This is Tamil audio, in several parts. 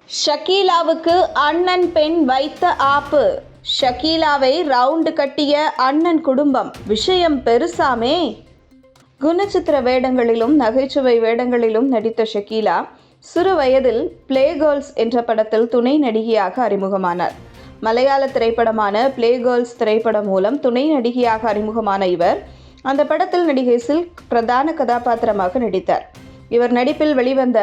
ஷக்கீலாவுக்கு அண்ணன் பெண் வைத்த ஆப்பு. ஷக்கீலாவை ரவுண்டு கட்டிய அண்ணன் குடும்பம். விஷயம் பெருசாமே. குணச்சித்திர வேடங்களிலும் நகைச்சுவை வேடங்களிலும் நடித்த ஷக்கீலா சிறு வயதில் பிளே கேர்ள்ஸ் என்ற படத்தில் துணை நடிகையாக அறிமுகமானார். மலையாள திரைப்படமான பிளே கேர்ள்ஸ் திரைப்படம் மூலம் துணை நடிகையாக அறிமுகமான இவர் அந்த படத்தில் நடிகை சில்க் பிரதான கதாபாத்திரமாக நடித்தார். இவர் நடிப்பில் வெளிவந்த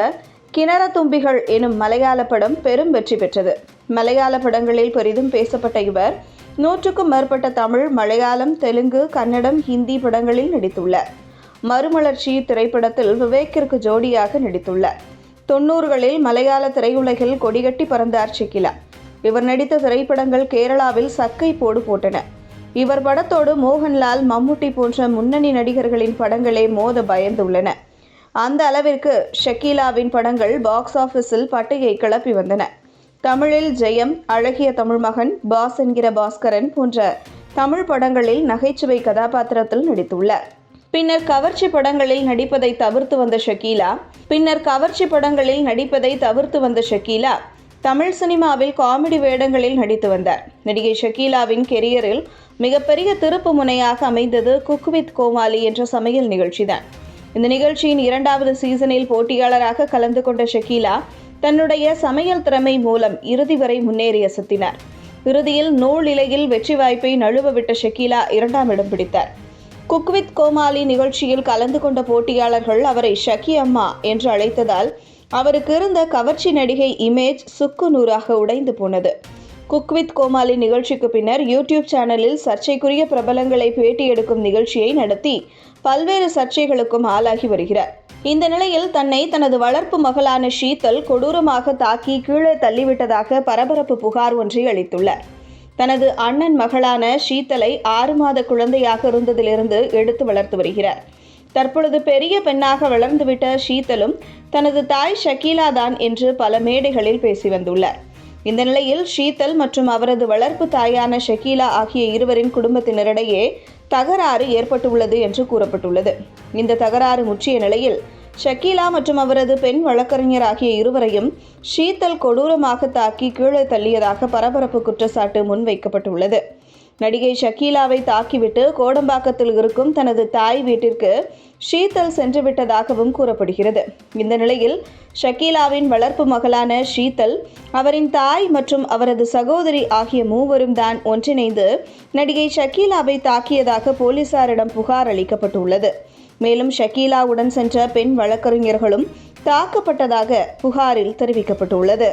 கிணற தும்பிகள் எனும் மலையாள படம் பெரும் வெற்றி பெற்றது. மலையாள படங்களில் பெரிதும் பேசப்பட்ட இவர் 100க்கும் மேற்பட்ட தமிழ், மலையாளம், தெலுங்கு, கன்னடம், ஹிந்தி படங்களில் நடித்துள்ளார். மறுமலர்ச்சி திரைப்படத்தில் விவேக்கிற்கு ஜோடியாக நடித்துள்ளார். 90களில் மலையாள திரையுலகில் கொடிகட்டி பறந்தார் ஷக்கீலா. இவர் நடித்த திரைப்படங்கள் கேரளாவில் சக்கை போடு போட்டன. இவர் படத்தோடு மோகன்லால், மம்முட்டி போன்ற முன்னணி நடிகர்களின் படங்களே மோத பயந்துள்ளன. அந்த அளவிற்கு ஷக்கீலாவின் படங்கள் பாக்ஸ் ஆஃபீஸில் பட்டையை கிளப்பி வந்தன. தமிழில் ஜெயம், அழகிய தமிழ்மகன், பாஸ் என்கிற பாஸ்கரன் போன்ற தமிழ் படங்களில் நகைச்சுவை கதாபாத்திரத்தில் நடித்துள்ளார். பின்னர் கவர்ச்சி படங்களில் நடிப்பதை தவிர்த்து வந்த ஷக்கீலா தமிழ் சினிமாவில் காமெடி வேடங்களில் நடித்து வந்தார். நடிகை ஷக்கீலாவின் கெரியரில் மிகப்பெரிய திருப்பு முனையாக அமைந்தது குக் வித் கோமாளி என்ற சமையல் நிகழ்ச்சிதான். இந்த நிகழ்ச்சியின் 2வது சீசனில் போட்டியாளராக கலந்து கொண்ட ஷக்கீலா தன்னுடைய சமையல் திறமை மூலம் இறுதி வரை முன்னேறி அசத்தினார். இறுதியில் நூல் இலையில் வெற்றி வாய்ப்பை நழுவ விட்ட ஷக்கீலா 2ஆம் இடம் பிடித்தார். குக் வித் கோமாளி நிகழ்ச்சியில் கலந்து கொண்ட போட்டியாளர்கள் அவரை ஷக்கி அம்மா என்று அழைத்ததால் அவருக்கு இருந்த கவர்ச்சி நடிகை இமேஜ் சுக்கு நூறாக உடைந்து போனது. குக் வித் கோமாளி நிகழ்ச்சிக்கு பின்னர் யூடியூப் சேனலில் சர்ச்சைக்குரிய பிரபலங்களை பேட்டி எடுக்கும் நிகழ்ச்சியை நடத்தி பல்வேறு சர்ச்சைகளுக்கும் ஆளாகி வருகிறார். இந்த நிலையில் தன்னை தனது வளர்ப்பு மகளான ஷீதல் கொடூரமாக தாக்கி கீழே தள்ளிவிட்டதாக பரபரப்பு புகார் ஒன்றை அளித்துள்ளார். தனது அண்ணன் மகளான ஷீதலை 6 மாத குழந்தையாக இருந்ததிலிருந்து எடுத்து வளர்த்து வருகிறார். தற்பொழுது பெரிய பெண்ணாக வளர்ந்துவிட்ட ஷீதலும் தனது தாய் ஷக்கீலா தான் என்று பல மேடைகளில் பேசி வந்துள்ளார். இந்த நிலையில் ஷீதல் மற்றும் அவரது வளர்ப்பு தாயான ஷக்கீலா ஆகிய இருவரின் குடும்பத்தினரிடையே தகராறு ஏற்பட்டுள்ளது என்று கூறப்பட்டுள்ளது. இந்த தகராறு முற்றிய நிலையில் ஷக்கீலா மற்றும் அவரது பெண் வழக்கறிஞர் ஆகிய இருவரையும் ஷீதல் கொடூரமாக தாக்கி கீழே தள்ளியதாக பரபரப்பு குற்றச்சாட்டு முன்வைக்கப்பட்டுள்ளது. நடிகை ஷக்கீலாவை தாக்கிவிட்டு கோடம்பாக்கத்தில் இருக்கும் தனது தாய் வீட்டிற்கு ஷீதல் சென்று விட்டதாகவும் கூறப்படுகிறது. இந்த நிலையில் ஷக்கீலாவின் வளர்ப்பு மகளான ஷீதல், அவரின் தாய் மற்றும் அவரது சகோதரி ஆகிய மூவரும் தான் ஒன்றிணைந்து நடிகை ஷக்கீலாவை தாக்கியதாக போலீசாரிடம் புகார் அளிக்கப்பட்டுள்ளது. மேலும் ஷக்கீலாவுடன் சென்ற பெண் வழக்கறிஞர்களும் தாக்கப்பட்டதாக புகாரில் தெரிவிக்கப்பட்டுள்ளது.